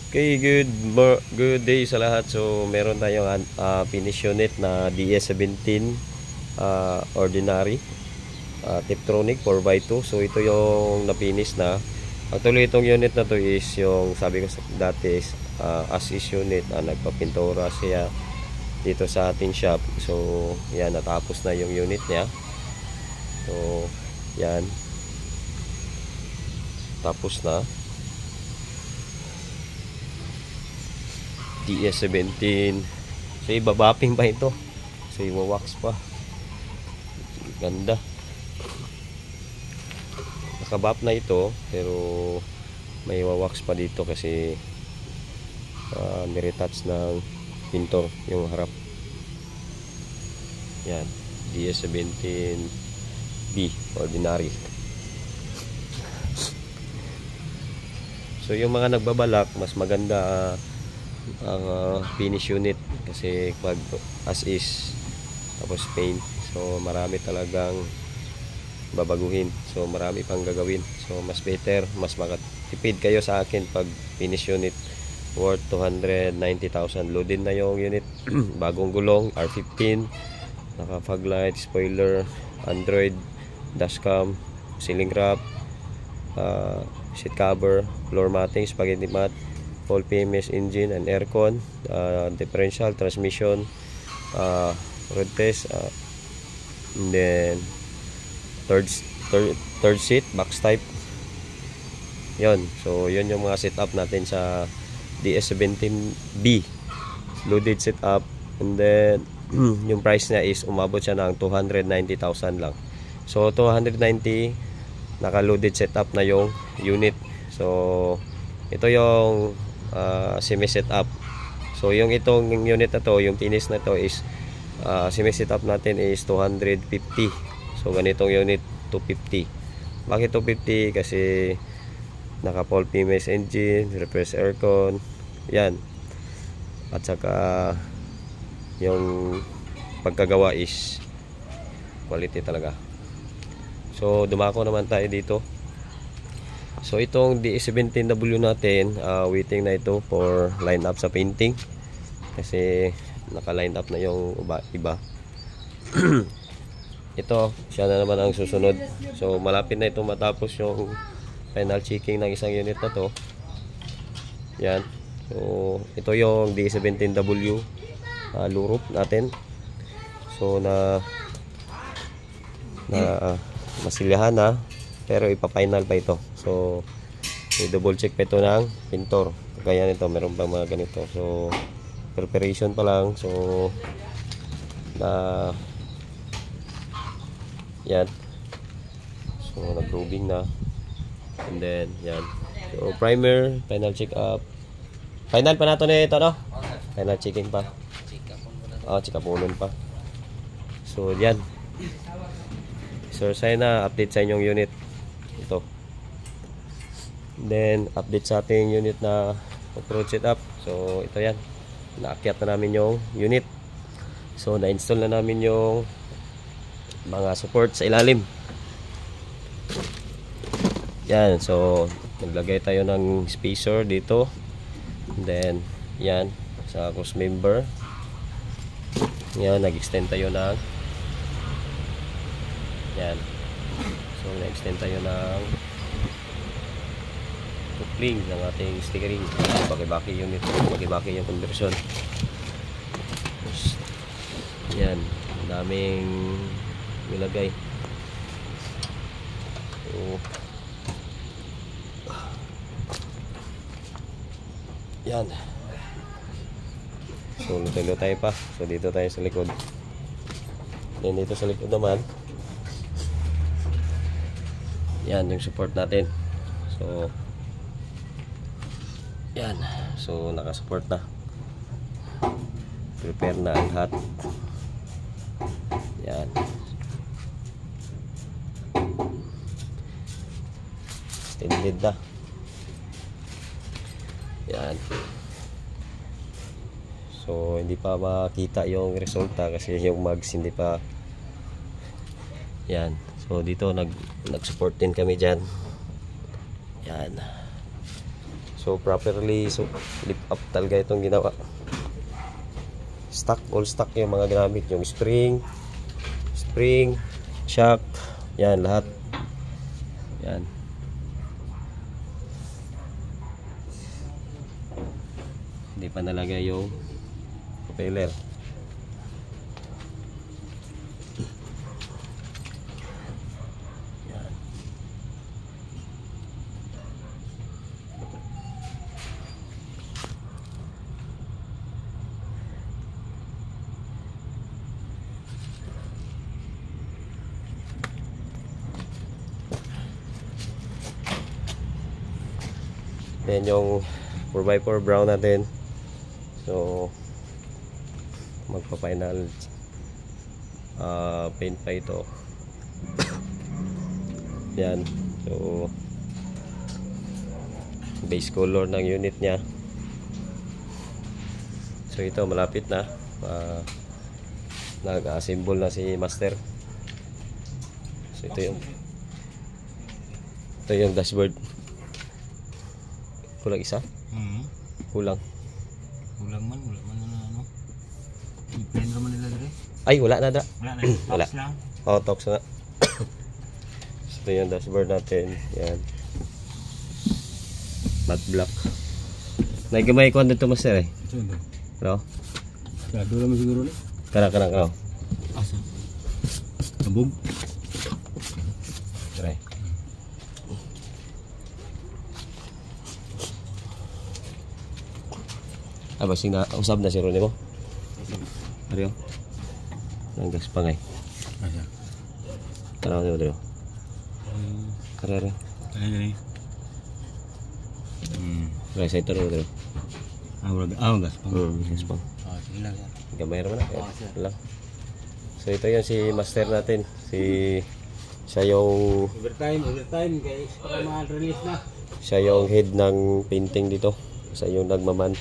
Okay, good day sa lahat. So, meron tayong finish unit na DS17 ordinary Tiptronic 4x2. So, ito yung na-finish na. Actually, itong unit na to is yung sabi ko dati is as is unit. Nagpapintura siya dito sa ating shop. So, yan, natapos na yung unit niya. So, yan. Tapos na. DS17. So ibabapping pa ito. So iwawax pa. Ganda. Nakabap na ito pero may iwawax pa dito kasi niretouch ng pintor yung harap. Yan. DS17B ordinary. So yung mga nagbabalak, mas maganda ang finish unit kasi pag as is tapos paint, so marami talagang babaguhin, so marami pang gagawin. So mas better, mas makatipid kayo sa akin pag finish unit worth 290,000. Loaded na yung unit. Bagong gulong, R15, naka fog light, spoiler, Android, dashcam, ceiling wrap, seat cover, floor matting, spaghetti mat, full PMS engine and aircon, differential, transmission, road test, and then third seat, box type. Yon. So yun yung mga setup natin sa DS17B loaded setup, and then yung price niya is umabot siya ng 290,000 lang. So 290, naka loaded setup na yung unit. So ito yung semi setup. So yung itong unit na to, yung finish na to is semi setup natin is 250. So ganitong unit 250. Bakit 250? Kasi naka full PMS engine, reverse aircon, yan. At saka yung pagkagawa is quality talaga. So dumako naman tayo dito. So itong DS17W natin, waiting na ito for line up sa painting kasi naka line up na yung iba. Ito, siya na naman ang susunod. So malapit na ito matapos yung final checking ng isang unit na to. Yan. So ito yung DS17W lurup natin. So masilyahan na, pero ipa-final pa ito. So i-double check pa ito ng pintor. Kaya nito meron pa mga ganito. So preparation pa lang. So yan. So nag-grooving na. And then yan. So primer, final check up. Final pa na ito na ito, no? Final checking pa. Check up pa. So yan. So sana update sa inyong unit ito. Then update sa ating unit na approach setup. So ito yan. Naakyat na namin yung unit. So na-install na namin yung mga support sa ilalim. Yan. So naglagay tayo ng spacer dito. Then yan sa cross member. Yan, nag-extend tayo ng yan. So na-extend tayo ng coupling ng ating stickering. Baki-baki unit, baki-baki yung conversion. Yan, daming nilagay. So yan. So lutay-lutay pa. So dito tayo sa likod. Yan, dito sa likod naman, yan yung support natin. So yan. So naka-support na. Prepare na ang lahat. Yan. Extended na. Yan. So hindi pa makita yung resulta kasi yung mags hindi pa. Yan. So dito nag-support din kami diyan. Yan. So So properly, so lift up talaga itong ginawa. Stock, all stock yung mga ginamit, yung spring, shock, yan lahat. Yan. Hindi pa nalagay yung propeller. Yan. Yan yung 4x4 brown natin. So magpa-final paint pa ito. Yan. So base color ng unit nya. So ito malapit na. Nag-assemble na si master. So ito yung dashboard. Kulang isa? Kulang man na ano. I-print naman nila dire. Ay, wala na da. Wala. Lang. Oh, tox na. So yung dashboard natin, yan. Matte black. Nagkamay ko dito master eh. Ano? Kado naman siguro ni. Kana. Asa? Kabog. Try. Basing na usab na si Ronnie mo. Ariyo. Nang gas pa ngay. Asa? Tanaw niyo dito. Karere. Kani. Right side taro dito. Gas pa. Gas pa. Sige lang. Gamay ra man na. Lang. So ito yung si master natin, siya yung overtime guys, para ma-release na. Siya yung head ng painting dito. Siya yung nagmaman.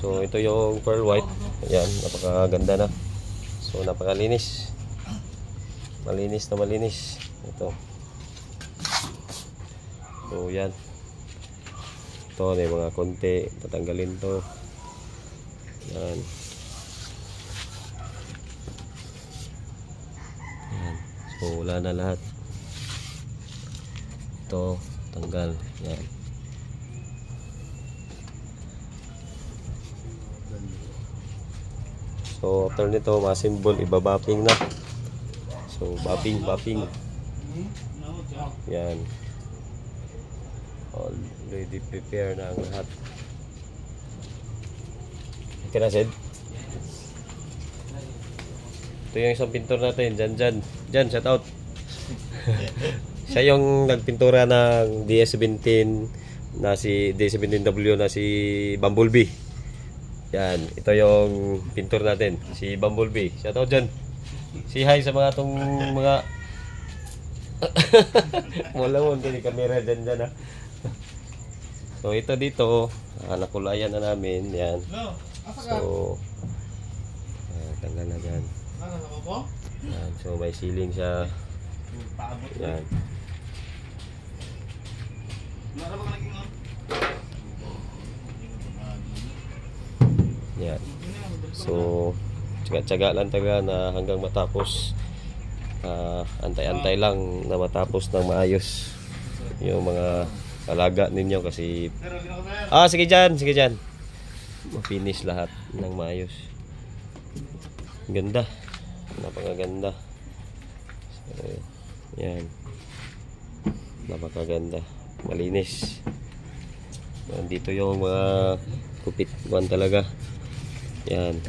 So ito yung pearl white. Ayan, napakaganda na. So napakalinis. Malinis na malinis. Ito. So yan. Ito may mga konti. Tatanggalin to. Yan. Yan. So wala na lahat. Ito tanggal. Yan. So after nito ma-assemble, iba-bapping na. So bapping. Yan. Already prepare na ang lahat. Okay na, Sid? Ito yung isang pintor natin, Jan, shout out. Siya yung nagpintura ng DS17 na si DS17W na si Bumblebee. Yan, ito yung pintor natin, si Bumblebee. Shout out dyan. Si hi sa mga tong mga wala mo din kamera dyan ha. So ito dito, nakulayan na namin. Yan. So tanggal na dyan. Yan, so may ceiling siya. Yan. Yan. So tsaga-tsaga lang taga na hanggang matapos. Antay-antay lang na matapos ng maayos yung mga alaga ninyo kasi sige dyan ma-finish lahat ng maayos. Ganda, napakaganda. So, yan, napakaganda, malinis. Nandito yung mga kupit kuwan talaga. Yan.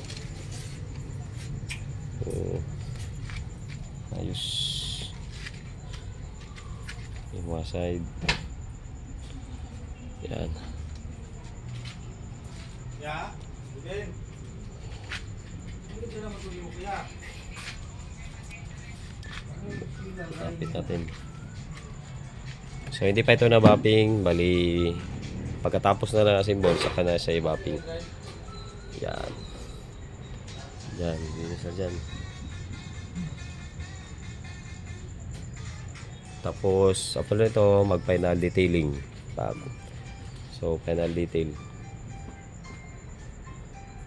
Ayos yung mga side. Yan. Kapit natin. So hindi pa ito na bapping, bali pagkatapos na na-assemble saka na siya i-bapping. Yan. Yan, linis na dyan. Tapos, after nito, mag-final detailing. Bago. So, final detail.